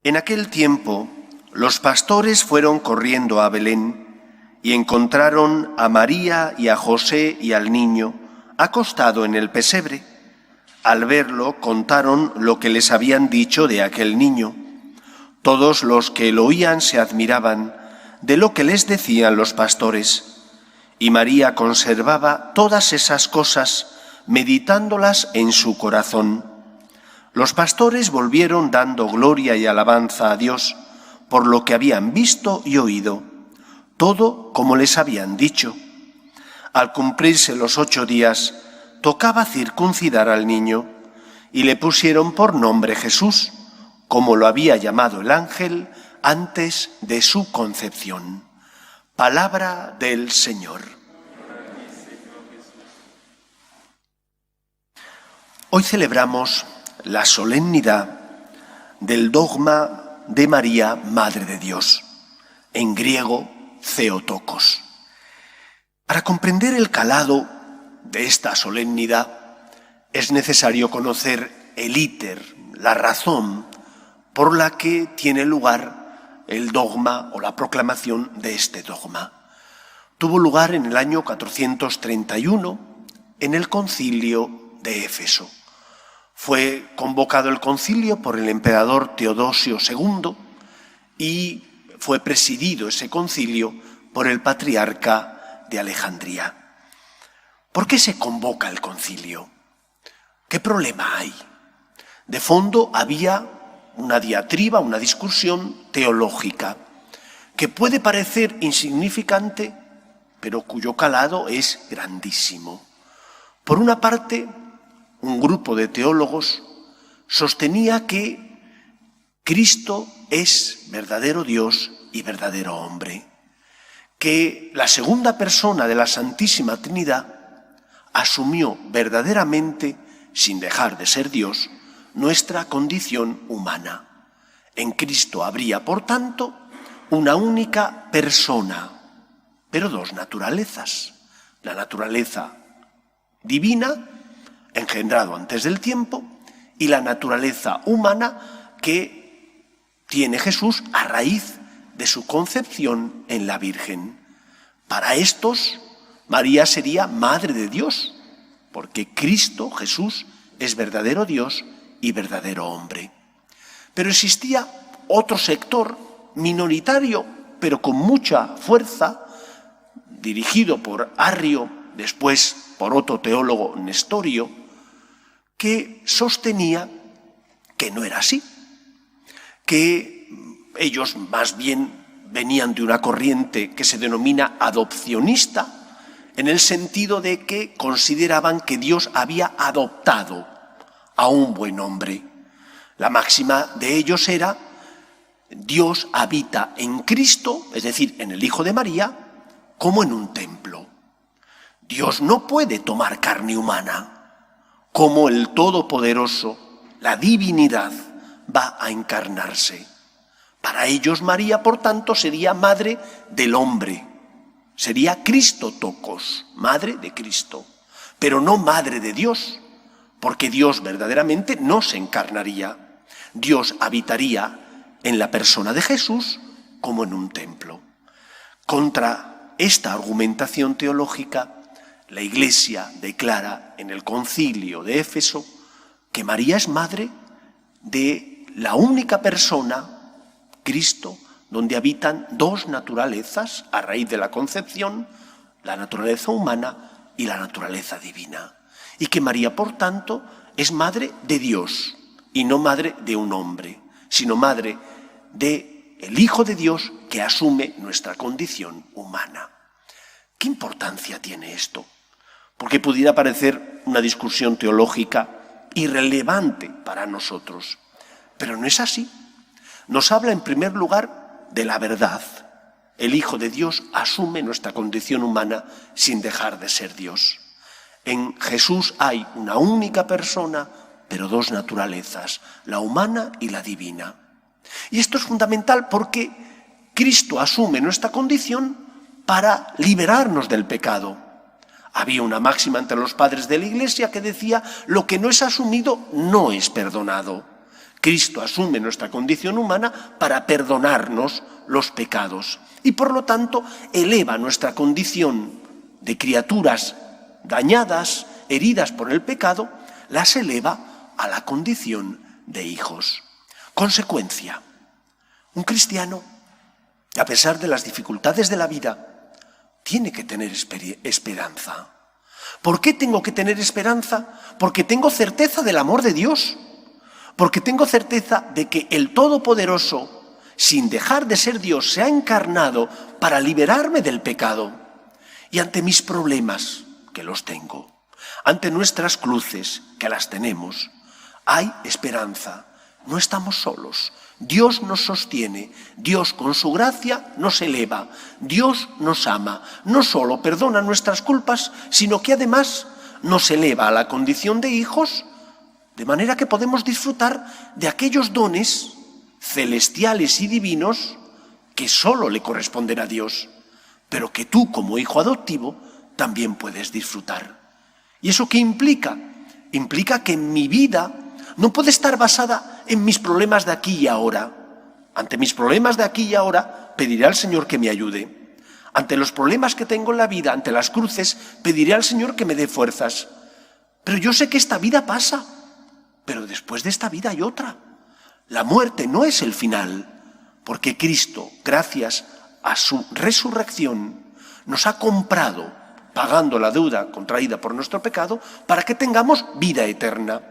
En aquel tiempo, los pastores fueron corriendo a Belén y encontraron a María y a José y al niño acostado en el pesebre. Al verlo, contaron lo que les habían dicho de aquel niño. Todos los que lo oían se admiraban de lo que les decían los pastores. Y María conservaba todas esas cosas, meditándolas en su corazón. Los pastores volvieron dando gloria y alabanza a Dios por lo que habían visto y oído, todo como les habían dicho. Al cumplirse los 8 días, tocaba circuncidar al niño, y le pusieron por nombre Jesús, como lo había llamado el ángel antes de su concepción. Palabra del Señor. Hoy celebramos la solemnidad del dogma de María, Madre de Dios, en griego Theotokos. Para comprender el calado de esta solemnidad es necesario conocer el íter, la razón por la que tiene lugar el dogma o la proclamación de este dogma. Tuvo lugar en el año 431 en el concilio de Éfeso. Fue convocado el concilio por el emperador Teodosio II y fue presidido ese concilio por el patriarca de Alejandría. ¿Por qué se convoca el concilio? ¿Qué problema hay? De fondo había una diatriba, una discusión teológica que puede parecer insignificante, pero cuyo calado es grandísimo. Por una parte, un grupo de teólogos sostenía que Cristo es verdadero Dios y verdadero hombre, que la segunda persona de la Santísima Trinidad asumió verdaderamente, sin dejar de ser Dios, nuestra condición humana. En Cristo habría, por tanto, una única persona, pero 2 naturalezas. La naturaleza divina, engendrado antes del tiempo, y la naturaleza humana que tiene Jesús a raíz de su concepción en la Virgen. Para estos, María sería Madre de Dios, porque Cristo, Jesús, es verdadero Dios y verdadero hombre. Pero existía otro sector minoritario, pero con mucha fuerza, dirigido por Arrio, después por otro teólogo, Nestorio, que sostenía que no era así, que ellos más bien venían de una corriente que se denomina adopcionista, en el sentido de que consideraban que Dios había adoptado a un buen hombre. La máxima de ellos era: Dios habita en Cristo, es decir, en el Hijo de María, como en un templo. Dios no puede tomar carne humana. Como el Todopoderoso, la divinidad, va a encarnarse. Para ellos María, por tanto, sería madre del hombre. Sería Christotokos, madre de Cristo, pero no madre de Dios, porque Dios verdaderamente no se encarnaría. Dios habitaría en la persona de Jesús como en un templo. Contra esta argumentación teológica, la Iglesia declara en el concilio de Éfeso que María es madre de la única persona, Cristo, donde habitan 2 naturalezas a raíz de la concepción, la naturaleza humana y la naturaleza divina. Y que María, por tanto, es madre de Dios y no madre de un hombre, sino madre del Hijo de Dios que asume nuestra condición humana. ¿Qué importancia tiene esto? Porque pudiera parecer una discusión teológica irrelevante para nosotros, pero no es así. Nos habla en primer lugar de la verdad. El Hijo de Dios asume nuestra condición humana sin dejar de ser Dios. En Jesús hay una única persona, pero 2 naturalezas, la humana y la divina. Y esto es fundamental porque Cristo asume nuestra condición para liberarnos del pecado. Había una máxima entre los padres de la Iglesia que decía: lo que no es asumido no es perdonado. Cristo asume nuestra condición humana para perdonarnos los pecados y por lo tanto eleva nuestra condición de criaturas dañadas, heridas por el pecado, las eleva a la condición de hijos. Consecuencia, un cristiano, a pesar de las dificultades de la vida, tiene que tener esperanza. ¿Por qué tengo que tener esperanza? Porque tengo certeza del amor de Dios. Porque tengo certeza de que el Todopoderoso, sin dejar de ser Dios, se ha encarnado para liberarme del pecado. Y ante mis problemas, que los tengo, ante nuestras cruces, que las tenemos, hay esperanza. No estamos solos. Dios nos sostiene. Dios con su gracia nos eleva. Dios nos ama. No solo perdona nuestras culpas, sino que además nos eleva a la condición de hijos, de manera que podemos disfrutar de aquellos dones celestiales y divinos que solo le corresponden a Dios, pero que tú como hijo adoptivo también puedes disfrutar. ¿Y eso qué implica? Implica que mi vida no puede estar basada en mis problemas de aquí y ahora. Ante mis problemas de aquí y ahora pediré al Señor que me ayude. Ante los problemas que tengo en la vida, ante las cruces, pediré al Señor que me dé fuerzas. Pero yo sé que esta vida pasa. Pero después de esta vida hay otra. La muerte no es el final, porque Cristo, gracias a su resurrección, nos ha comprado, pagando la deuda contraída por nuestro pecado, para que tengamos vida eterna.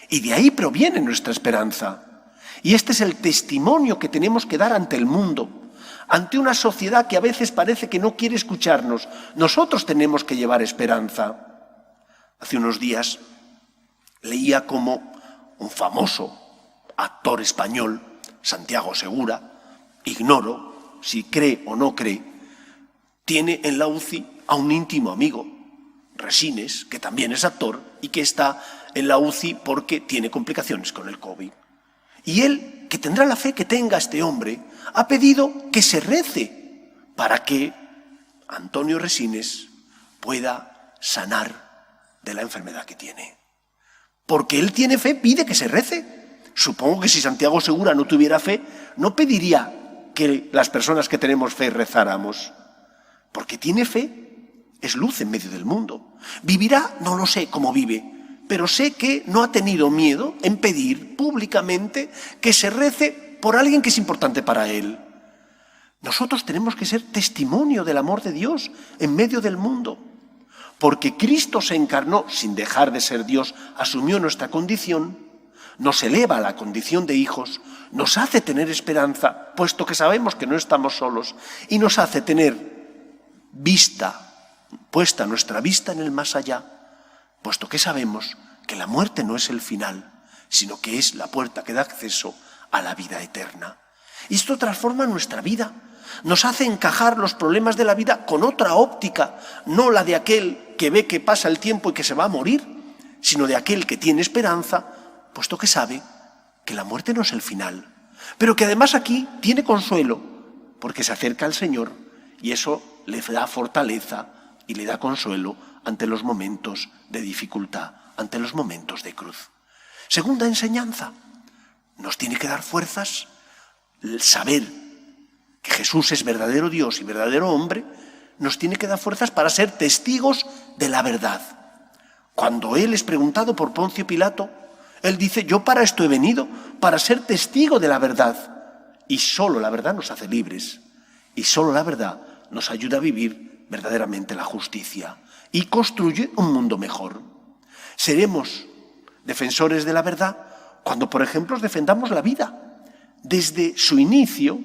Y de ahí proviene nuestra esperanza. Y este es el testimonio que tenemos que dar ante el mundo, ante una sociedad que a veces parece que no quiere escucharnos. Nosotros tenemos que llevar esperanza. Hace unos días leía cómo un famoso actor español, Santiago Segura, ignoro si cree o no cree, tiene en la UCI a un íntimo amigo, Resines, que también es actor y que está en la UCI porque tiene complicaciones con el COVID. Y él, que tendrá la fe que tenga este hombre, ha pedido que se rece para que Antonio Resines pueda sanar de la enfermedad que tiene. Porque él tiene fe, pide que se rece. Supongo que si Santiago Segura no tuviera fe, no pediría que las personas que tenemos fe rezáramos. Porque tiene fe, es luz en medio del mundo. Vivirá, no lo sé cómo vive, pero sé que no ha tenido miedo en pedir públicamente que se rece por alguien que es importante para él. Nosotros tenemos que ser testimonio del amor de Dios en medio del mundo. Porque Cristo se encarnó sin dejar de ser Dios, asumió nuestra condición, nos eleva a la condición de hijos, nos hace tener esperanza, puesto que sabemos que no estamos solos, y nos hace tener puesta nuestra vista en el más allá, puesto que sabemos que la muerte no es el final, sino que es la puerta que da acceso a la vida eterna. Y esto transforma nuestra vida, nos hace encajar los problemas de la vida con otra óptica, no la de aquel que ve que pasa el tiempo y que se va a morir, sino de aquel que tiene esperanza, puesto que sabe que la muerte no es el final, pero que además aquí tiene consuelo, porque se acerca al Señor y eso le da fortaleza y le da consuelo ante los momentos de dificultad, ante los momentos de cruz. Segunda enseñanza, nos tiene que dar fuerzas el saber que Jesús es verdadero Dios y verdadero hombre, nos tiene que dar fuerzas para ser testigos de la verdad. Cuando él es preguntado por Poncio Pilato, él dice, yo para esto he venido, para ser testigo de la verdad. Y solo la verdad nos hace libres. Y solo la verdad nos ayuda a vivir verdaderamente la justicia y construye un mundo mejor. Seremos defensores de la verdad cuando, por ejemplo, defendamos la vida desde su inicio,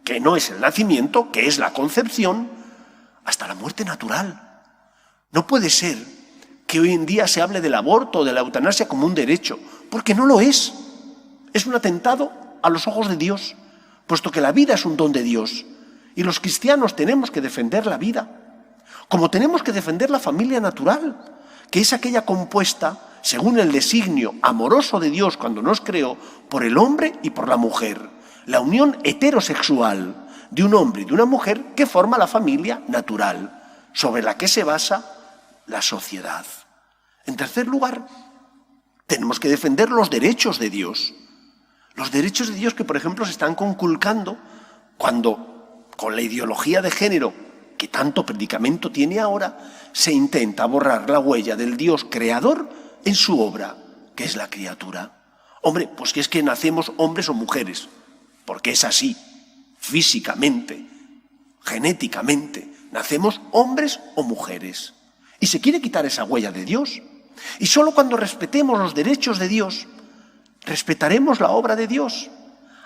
que no es el nacimiento, que es la concepción, hasta la muerte natural. No puede ser que hoy en día se hable del aborto o de la eutanasia como un derecho, porque no lo es. Es un atentado a los ojos de Dios, puesto que la vida es un don de Dios. Y los cristianos tenemos que defender la vida, como tenemos que defender la familia natural, que es aquella compuesta, según el designio amoroso de Dios cuando nos creó, por el hombre y por la mujer. La unión heterosexual de un hombre y de una mujer que forma la familia natural, sobre la que se basa la sociedad. En tercer lugar, tenemos que defender los derechos de Dios. Los derechos de Dios que, por ejemplo, se están conculcando cuando, con la ideología de género que tanto predicamento tiene ahora, se intenta borrar la huella del Dios creador en su obra, que es la criatura. Hombre, pues que es que nacemos hombres o mujeres, porque es así, físicamente, genéticamente, nacemos hombres o mujeres. Y se quiere quitar esa huella de Dios. Y solo cuando respetemos los derechos de Dios, respetaremos la obra de Dios.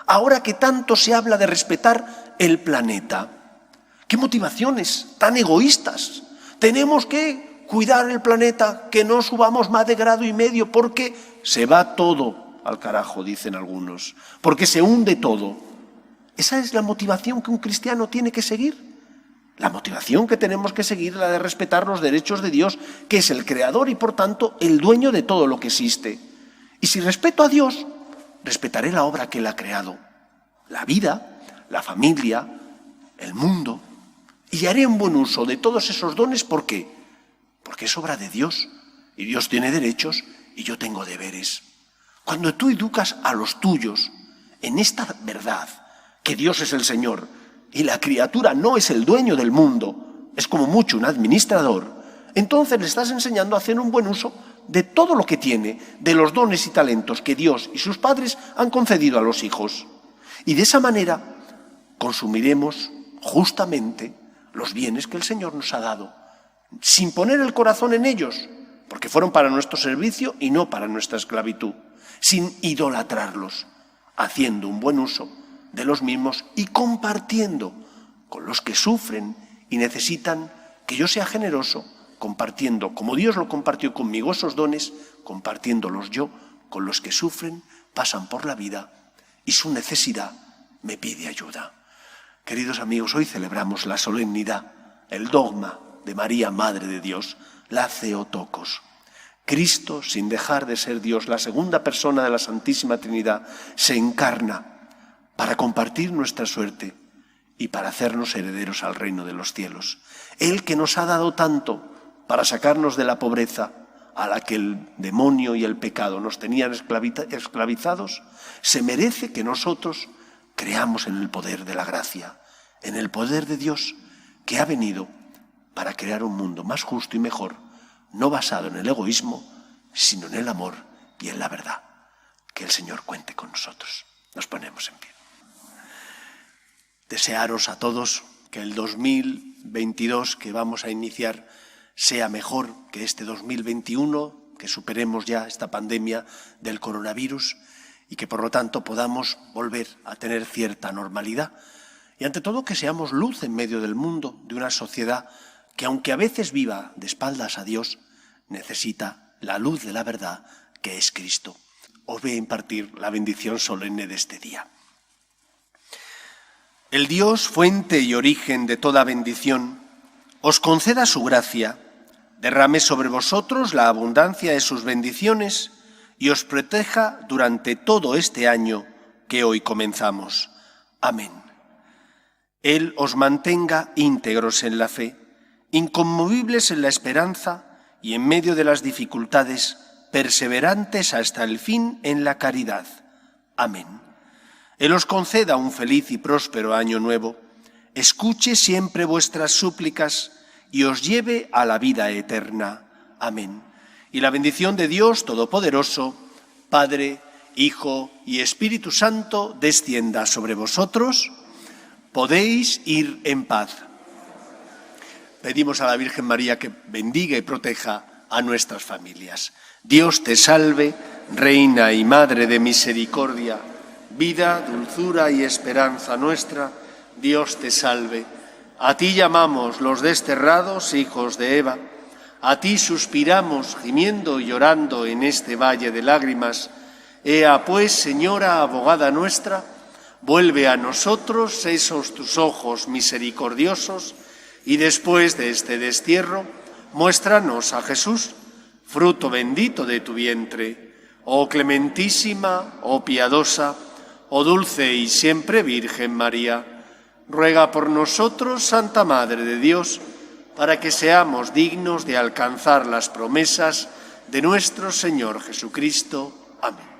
Ahora que tanto se habla de respetar el planeta, ¿qué motivaciones tan egoístas? Tenemos que cuidar el planeta, que no subamos más de 1,5 grados porque se va todo al carajo, dicen algunos, porque se hunde todo. ¿Esa es la motivación que un cristiano tiene que seguir? La motivación que tenemos que seguir es la de respetar los derechos de Dios, que es el creador y por tanto el dueño de todo lo que existe. Y si respeto a Dios, respetaré la obra que Él ha creado, la vida, la familia, el mundo, y haré un buen uso de todos esos dones. ¿Por qué? Porque es obra de Dios, y Dios tiene derechos y yo tengo deberes. Cuando tú educas a los tuyos en esta verdad, que Dios es el Señor, y la criatura no es el dueño del mundo, es como mucho un administrador, entonces le estás enseñando a hacer un buen uso de todo lo que tiene, de los dones y talentos que Dios y sus padres han concedido a los hijos. Y de esa manera consumiremos justamente los bienes que el Señor nos ha dado, sin poner el corazón en ellos, porque fueron para nuestro servicio y no para nuestra esclavitud, sin idolatrarlos, haciendo un buen uso de los mismos y compartiendo con los que sufren y necesitan que yo sea generoso, compartiendo, como Dios lo compartió conmigo, esos dones, compartiéndolos yo con los que sufren, pasan por la vida y su necesidad me pide ayuda. Queridos amigos, hoy celebramos la solemnidad, el dogma de María, Madre de Dios, la Theotokos. Cristo, sin dejar de ser Dios, la segunda persona de la Santísima Trinidad, se encarna para compartir nuestra suerte y para hacernos herederos al reino de los cielos. Él que nos ha dado tanto para sacarnos de la pobreza a la que el demonio y el pecado nos tenían esclavizados, se merece que nosotros creamos en el poder de la gracia, en el poder de Dios que ha venido para crear un mundo más justo y mejor, no basado en el egoísmo, sino en el amor y en la verdad. Que el Señor cuente con nosotros. Nos ponemos en pie. Desearos a todos que el 2022 que vamos a iniciar sea mejor que este 2021, que superemos ya esta pandemia del coronavirus y que por lo tanto podamos volver a tener cierta normalidad. Y ante todo que seamos luz en medio del mundo, de una sociedad que aunque a veces viva de espaldas a Dios, necesita la luz de la verdad que es Cristo. Os voy a impartir la bendición solemne de este día. El Dios, fuente y origen de toda bendición, os conceda su gracia, derrame sobre vosotros la abundancia de sus bendiciones y os proteja durante todo este año que hoy comenzamos. Amén. Él os mantenga íntegros en la fe, inconmovibles en la esperanza y en medio de las dificultades, perseverantes hasta el fin en la caridad. Amén. Él os conceda un feliz y próspero año nuevo, escuche siempre vuestras súplicas y os lleve a la vida eterna. Amén. Y la bendición de Dios Todopoderoso, Padre, Hijo y Espíritu Santo, descienda sobre vosotros. Podéis ir en paz. Pedimos a la Virgen María que bendiga y proteja a nuestras familias. Dios te salve, Reina y Madre de misericordia, vida, dulzura y esperanza nuestra. Dios te salve. A ti llamamos los desterrados hijos de Eva. A ti suspiramos, gimiendo y llorando en este valle de lágrimas. Ea pues, Señora, abogada nuestra, vuelve a nosotros esos tus ojos misericordiosos y después de este destierro, muéstranos a Jesús, fruto bendito de tu vientre. Oh clementísima, oh piadosa, oh dulce y siempre Virgen María, ruega por nosotros, Santa Madre de Dios, para que seamos dignos de alcanzar las promesas de nuestro Señor Jesucristo. Amén.